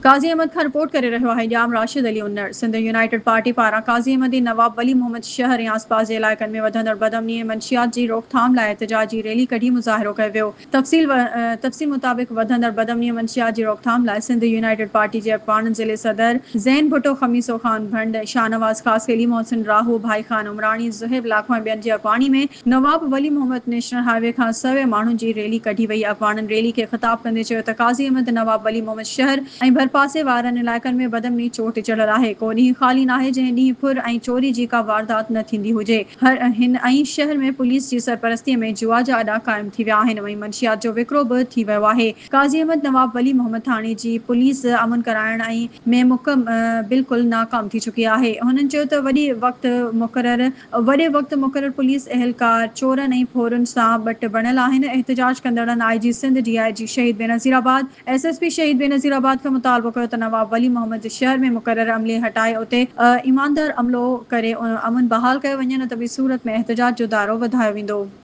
काज़ी अहमद खां रिपोर्ट करे रहियो आहे ॼाम राशिद अली उन्नर। सिंध यूनाइटेड पार्टी पारां काज़ी अहमद नवाब वली मोहम्मद शहर ऐं आसपास जे इलाइक़नि में वधंदड़ बदअमनी ऐं मंशियात जी रोकथाम लाइ एहतजाजी रैली कढी मुज़ाहिरो कयो वियो। तफ़सील मुताबिक़ वधंदड़ बदअमनी ऐं मंशियात जी रोकथाम लाइ सिंध यूनाइटेड पार्टी जे अकवाणन ज़िले सदर ज़ैन भुट्टो, खमीसो ख़ान भंड, शाहनवाज़ ख़ास, अली मोहसिन राहू, भाई खान उमरानी, ज़ुहैब लाखो ऐं ॿियनि जी अगवानी में नवाब वली मोहम्मद नेशनल हाईवे खां 100 माण्हुनि जी रैली कढी वई। अगवाणनि रैली खे ख़िताब कंदे चयो त काज़ी अहमद नवाब वली मोहम्मद शहर ऐं भरपासे वारनि इलाइक़नि में बदअमनी चोट चढ़ियल आहे। को ॾींहुं ख़ाली नाहे जंहिं ॾींहुं फुर ऐं चोरी जी का वारदात न थींदी हुजे। हिन ऐं शहर में पुलिस जी सरपरस्तीअ में जुआ जा अॾा क़ाइमु थी विया आहिनि। वहीं मंशियात जो विकिरो बि थी वियो आहे। काज़ी अहमद नवाब वली मोहम्मद थाणे जी पुलिस अमन कराइण ऐं में बिल्कुलु नाकाम थी चुकी आहे। हुननि चयो त वॾे वक़्तु मुक़रर पुलिस एहलकार चोरनि ऐं फोरनि सां बट बणियल आहिनि। एहतजाज कंदड़नि IG सिंध, DIG शहीद बेनज़ीराबाद, SSP शहीद बेनज़ीराबाद खां मुतालबो कयो त नवाब वली मोहम्मद शहर में मुक़रर अमले हटाए उते ईमानदार अमलो करे अमन बहाल कयो वञे, न त ॿी सूरत में एहतजाज जो दायरो वधायो वेंदो।